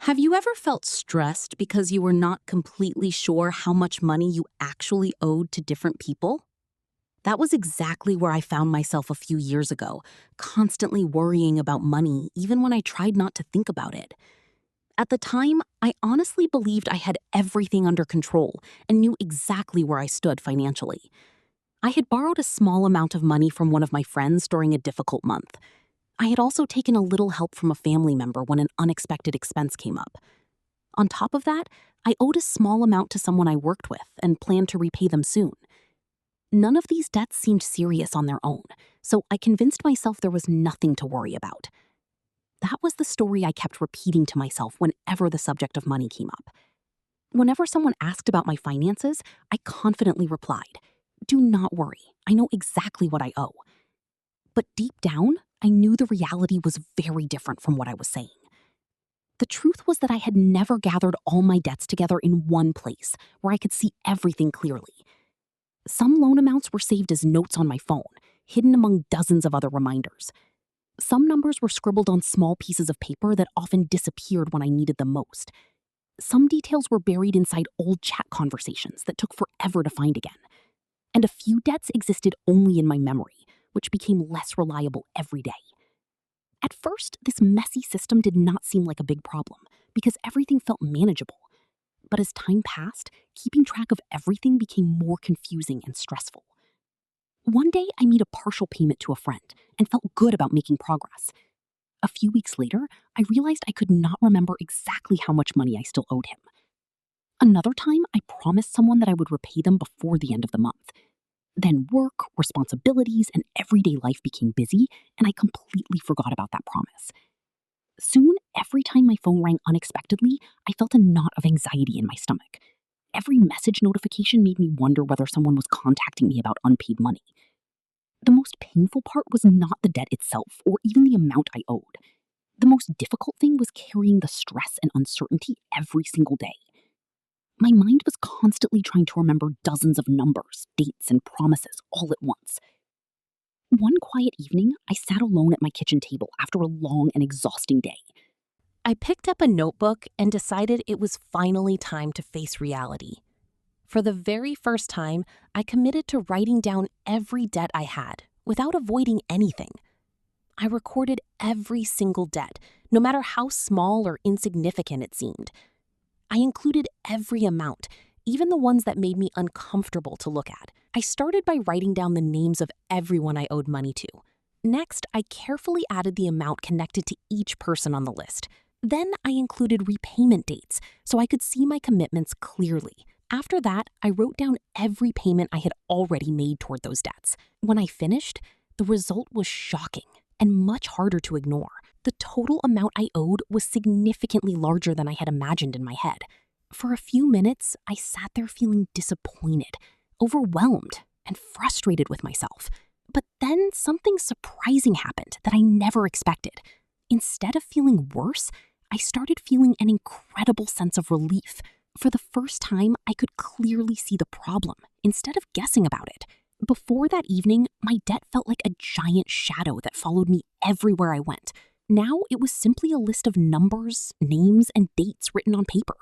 Have you ever felt stressed because you were not completely sure how much money you actually owed to different people? That was exactly where I found myself a few years ago, constantly worrying about money even when I tried not to think about it. At the time, I honestly believed I had everything under control and knew exactly where I stood financially. I had borrowed a small amount of money from one of my friends during a difficult month. I had also taken a little help from a family member when an unexpected expense came up. On top of that, I owed a small amount to someone I worked with and planned to repay them soon. None of these debts seemed serious on their own, so I convinced myself there was nothing to worry about. That was the story I kept repeating to myself whenever the subject of money came up. Whenever someone asked about my finances, I confidently replied, "Do not worry, I know exactly what I owe." But deep down, I knew the reality was very different from what I was saying. The truth was that I had never gathered all my debts together in one place where I could see everything clearly. Some loan amounts were saved as notes on my phone, hidden among dozens of other reminders. Some numbers were scribbled on small pieces of paper that often disappeared when I needed them most. Some details were buried inside old chat conversations that took forever to find again. And a few debts existed only in my memory, which became less reliable every day. At first, this messy system did not seem like a big problem because everything felt manageable. But as time passed, keeping track of everything became more confusing and stressful. One day, I made a partial payment to a friend and felt good about making progress. A few weeks later, I realized I could not remember exactly how much money I still owed him. Another time, I promised someone that I would repay them before the end of the month. Then work, responsibilities, and everyday life became busy, and I completely forgot about that promise. Soon, every time my phone rang unexpectedly, I felt a knot of anxiety in my stomach. Every message notification made me wonder whether someone was contacting me about unpaid money. The most painful part was not the debt itself or even the amount I owed. The most difficult thing was carrying the stress and uncertainty every single day. My mind was constantly trying to remember dozens of numbers, dates, and promises all at once. One quiet evening, I sat alone at my kitchen table after a long and exhausting day. I picked up a notebook and decided it was finally time to face reality. For the very first time, I committed to writing down every debt I had without avoiding anything. I recorded every single debt, no matter how small or insignificant it seemed. I included every amount, even the ones that made me uncomfortable to look at. I started by writing down the names of everyone I owed money to. Next, I carefully added the amount connected to each person on the list. Then I included repayment dates so I could see my commitments clearly. After that, I wrote down every payment I had already made toward those debts. When I finished, the result was shocking and much harder to ignore. The total amount I owed was significantly larger than I had imagined in my head. For a few minutes, I sat there feeling disappointed, overwhelmed, and frustrated with myself. But then something surprising happened that I never expected. Instead of feeling worse, I started feeling an incredible sense of relief. For the first time, I could clearly see the problem instead of guessing about it. Before that evening, my debt felt like a giant shadow that followed me everywhere I went. Now it was simply a list of numbers, names, and dates written on paper.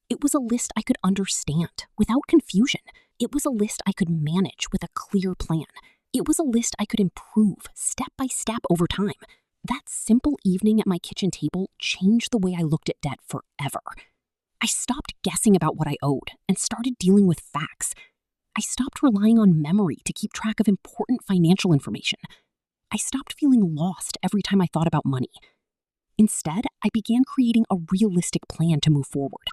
It was a list I could understand without confusion. It was a list I could manage with a clear plan. It was a list I could improve step by step over time. That simple evening at my kitchen table changed the way I looked at debt forever. I stopped guessing about what I owed and started dealing with facts. I stopped relying on memory to keep track of important financial information. I stopped feeling lost every time I thought about money. Instead, I began creating a realistic plan to move forward.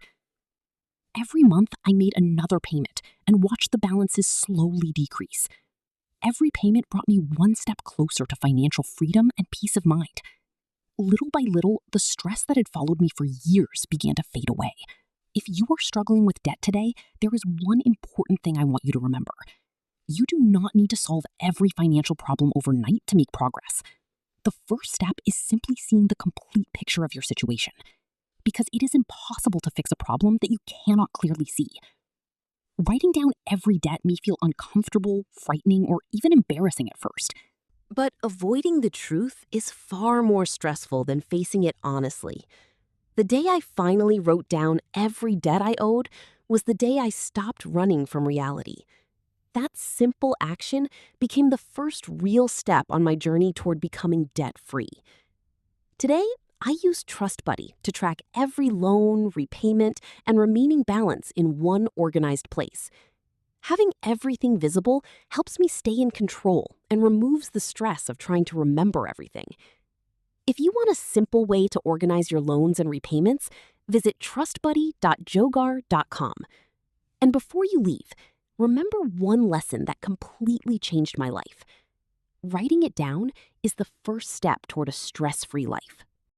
Every month, I made another payment and watched the balances slowly decrease. Every payment brought me one step closer to financial freedom and peace of mind. Little by little, the stress that had followed me for years began to fade away. If you are struggling with debt today, there is one important thing I want you to remember. You do not need to solve every financial problem overnight to make progress. The first step is simply seeing the complete picture of your situation, because it is impossible to fix a problem that you cannot clearly see. Writing down every debt may feel uncomfortable, frightening, or even embarrassing at first. But avoiding the truth is far more stressful than facing it honestly. The day I finally wrote down every debt I owed was the day I stopped running from reality. That simple action became the first real step on my journey toward becoming debt-free. Today, I use TrustBuddy to track every loan, repayment, and remaining balance in one organized place. Having everything visible helps me stay in control and removes the stress of trying to remember everything. If you want a simple way to organize your loans and repayments, visit trustbuddy.jogar.com. And before you leave, remember one lesson that completely changed my life. Writing it down is the first step toward a stress-free life.